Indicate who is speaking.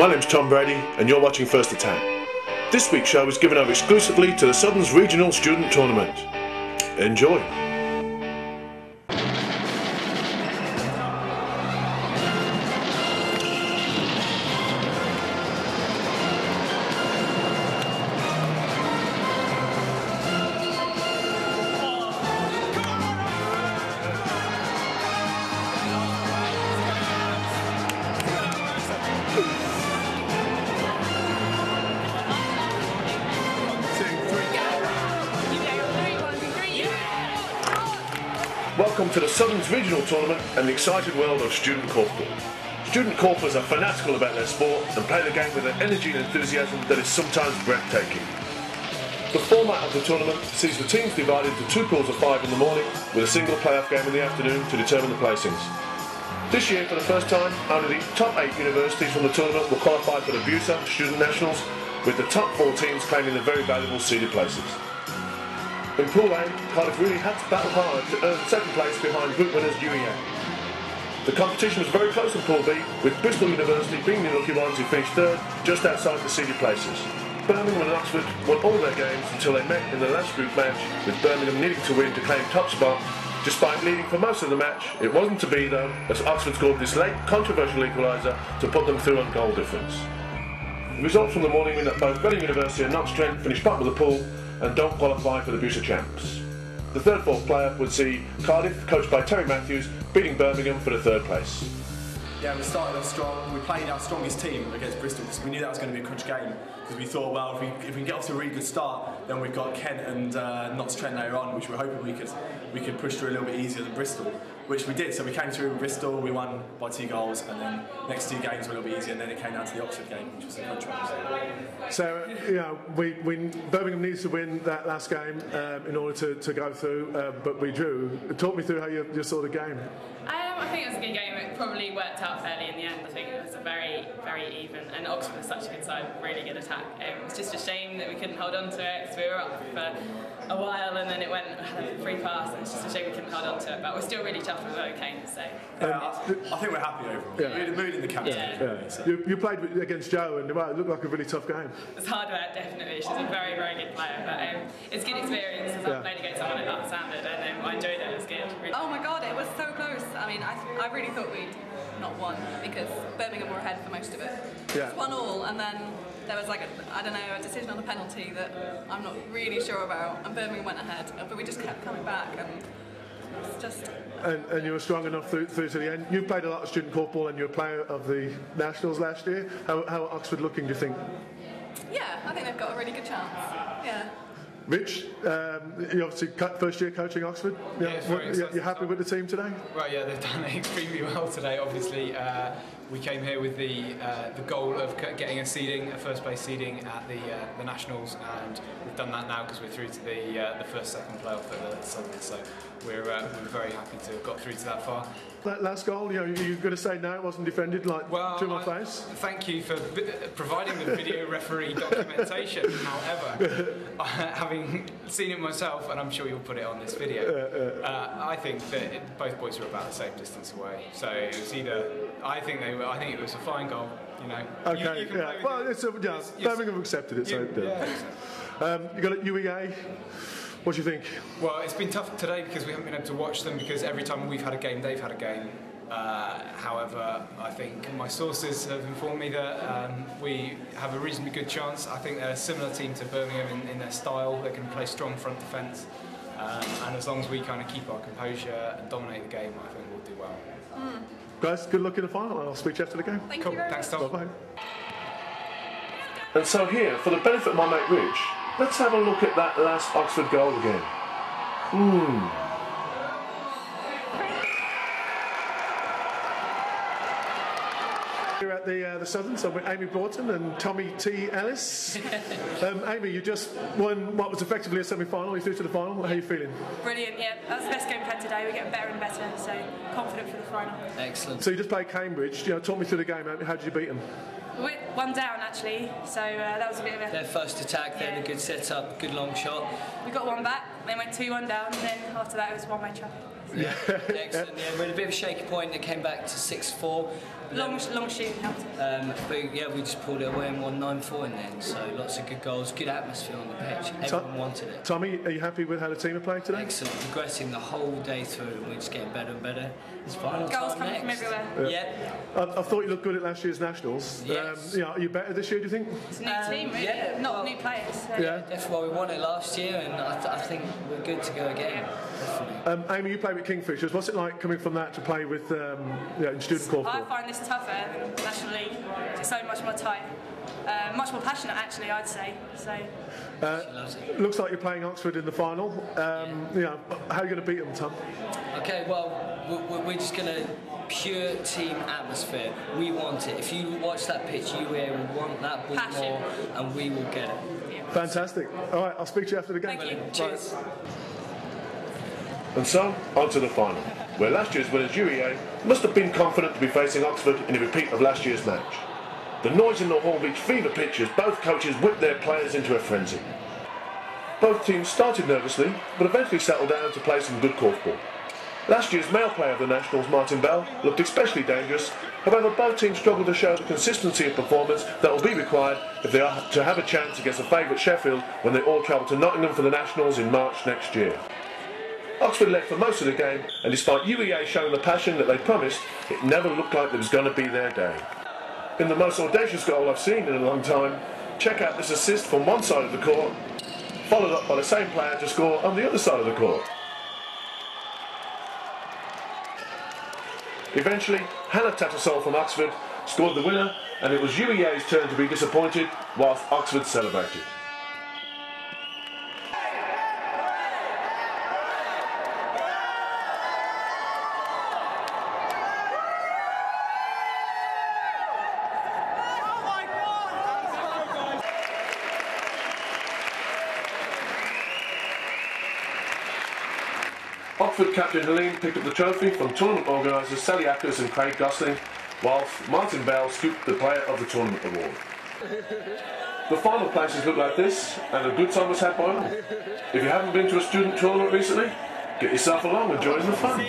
Speaker 1: My name's Tom Brady and you're watching First Attack. This week's show is given over exclusively to the Southern's Regional Student Tournament. Enjoy! Welcome to the Southern's Regional Tournament and the exciting world of student korfball. Student korfballers are fanatical about their sport and play the game with an energy and enthusiasm that is sometimes breathtaking. The format of the tournament sees the teams divided into two pools of 5 in the morning with a single playoff game in the afternoon to determine the placings. This year, for the first time, only the top 8 universities from the tournament will qualify for the BUSA Student Nationals, with the top 4 teams claiming the very valuable seeded places. In Pool A, Cardiff really had to battle hard to earn second place behind group winners UEA. The competition was very close in Pool B, with Bristol University being the lucky ones who finished third, just outside the seeded places. Birmingham and Oxford won all their games until they met in the last group match, with Birmingham needing to win to claim top spot. Despite leading for most of the match, it wasn't to be though, as Oxford scored this late controversial equaliser to put them through on goal difference. The results from the morning mean that both Birmingham University and Knox Trent finished bottom of the pool and don't qualify for the BUSA champs. The third fourth player would see Cardiff, coached by Terry Matthews, beating Birmingham for the third place.
Speaker 2: Yeah, we started off strong. We played our strongest team against Bristol because we knew that was going to be a crunch game. Because we thought, well, if we can get off to a really good start, then we've got Kent and Knox Trent later on, which we're hoping we could push through a little bit easier than Bristol, which we did. So we came through with Bristol, we won by 2 goals, and then next 2 games were a little bit easier, and then it came down to the Oxford game, which was a crunch one.
Speaker 1: So, you know, Birmingham needs to win that last game in order to go through, but we drew. Talk me through how you saw the game.
Speaker 3: I think it was a good game. It probably worked out fairly in the end. I think it was a very, very even, and Oxford was such a good side, really good attack. It was just a shame that we couldn't hold on to it because we were up for a while and then it went free pass, and it's just a shame we couldn't hold on to it. But we're still really tough with Kane, so.
Speaker 2: I think we're happy overall.
Speaker 1: Yeah.
Speaker 2: We're in the mood in the captain.
Speaker 1: Yeah. So. You played against Jo, and it looked like a really tough game.
Speaker 3: It's hard work, definitely. She's a very, very good player, but it's good experience. I've played against someone at that standard, and I enjoyed it. It was good. Really.
Speaker 4: Oh my God, it was so close. I mean, I really thought we'd not won because Birmingham were ahead for most of it.
Speaker 1: Yeah.
Speaker 4: It was 1-1, and then there was like a decision on the penalty that I'm not really sure about, and Birmingham went ahead, but we just kept coming back, and it's just.
Speaker 1: And you were strong enough through to the end. You played a lot of student korfball, and you were a player of the Nationals last year. How are Oxford looking, do you think?
Speaker 4: Yeah, I think they've got a really good chance. Yeah.
Speaker 1: Rich, you obviously first year coaching Oxford. You're happy with the team today?
Speaker 5: Well, yeah, they've done extremely well today. Obviously, we came here with the goal of getting a first place seeding at the Nationals, and we've done that now because we're through to the second playoff at the Southern. So we're very happy to have got through to that far.
Speaker 1: That last goal, you're going to say no, it wasn't defended to my face?
Speaker 5: Thank you for providing the video referee documentation. However, having seen it myself, and I'm sure you'll put it on this video, I think that both boys were about the same distance away. So it was either, I think it was a fine goal. You know.
Speaker 1: Okay. Birmingham accepted it. You got it, UEA. What do you think?
Speaker 5: Well, it's been tough today because we haven't been able to watch them because every time we've had a game, they've had a game. However, I think my sources have informed me that we have a reasonably good chance. I think they're a similar team to Birmingham in their style. They can play strong front defence, and as long as we kind of keep our composure and dominate the game, I think we'll do well.
Speaker 1: Guys, good luck in the final, and I'll speak to you after the game.
Speaker 4: Thank you very much.
Speaker 5: Thanks, Tom.
Speaker 1: Bye-bye. And so here, for the benefit of my mate Rich, let's have a look at that last Oxford goal again. Here at the Southern, so with Amy Broughton and Tommy T. Ellis. Amy, you just won what was effectively a semi-final. You through to the final. How are you feeling?
Speaker 6: Brilliant, yeah. That's the best game we've had today. We're getting better and better, so confident for the final.
Speaker 7: Excellent.
Speaker 1: So you just played Cambridge. Talk me through the game. How did you beat them?
Speaker 6: We're 1 down actually, so that was a bit of a...
Speaker 7: Their first attack, they had a good setup, good long shot.
Speaker 6: We got 1 back, then went 2-1 down, and then after that it was one-way traffic.
Speaker 7: Yeah, excellent. Yeah, we had a bit of a shaky point. It came back to 6-4.
Speaker 6: Long shooting helped.
Speaker 7: But yeah, we just pulled it away and won 9-4 in the end. So lots of good goals, good atmosphere on the pitch. Everyone wanted it.
Speaker 1: Tommy, are you happy with how the team have played today?
Speaker 7: Excellent, progressing the whole day through, and we're just getting better and better. It's final
Speaker 6: Goals
Speaker 7: time
Speaker 6: coming
Speaker 7: next.
Speaker 6: from everywhere.
Speaker 7: Yeah.
Speaker 1: I thought you looked good at last year's Nationals.
Speaker 7: Yes.
Speaker 1: Are you better this year, do you think?
Speaker 6: It's a new team, really.
Speaker 7: yeah,
Speaker 6: Not
Speaker 7: well,
Speaker 6: new players. So.
Speaker 1: Yeah.
Speaker 7: Definitely, well, we won it last year, and I think we're good to go again. Definitely.
Speaker 1: Amy, you played with Kingfishers. What's it like coming from that to play with in student
Speaker 6: I
Speaker 1: korfball?
Speaker 6: find this tougher than National League. It's so much more tight. Much more passionate, actually, I'd say. So.
Speaker 7: She loves it.
Speaker 1: Looks like you're playing Oxford in the final. How are you going to beat them, Tom?
Speaker 7: Okay, well, we're just going to pure team atmosphere. We want it. If you watch that pitch, you will want that ball
Speaker 6: Passion.
Speaker 7: more, and we will get it.
Speaker 6: Yeah.
Speaker 1: Fantastic. All right, I'll speak to you after the game.
Speaker 6: Thank you.
Speaker 7: Cheers.
Speaker 1: And so, on to the final, where last year's winners UEA must have been confident to be facing Oxford in a repeat of last year's match. The noise in the Hall reached fever pitch as both coaches whipped their players into a frenzy. Both teams started nervously, but eventually settled down to play some good korfball. Last year's male player of the Nationals, Martin Bell, looked especially dangerous. However, both teams struggled to show the consistency of performance that will be required if they are to have a chance against the favourite Sheffield when they all travel to Nottingham for the Nationals in March next year. Oxford led for most of the game, and despite UEA showing the passion that they promised, it never looked like it was going to be their day. In the most audacious goal I've seen in a long time, check out this assist from one side of the court, followed up by the same player to score on the other side of the court. Eventually, Hannah Tattersall from Oxford scored the winner, and it was UEA's turn to be disappointed whilst Oxford celebrated. Oxford captain Helene picked up the trophy from tournament organisers Sally Ackers and Craig Gosling, whilst Martin Bell scooped the Player of the Tournament award. The final places look like this, and a good time was had by all. If you haven't been to a student tournament recently, get yourself along and join the fun.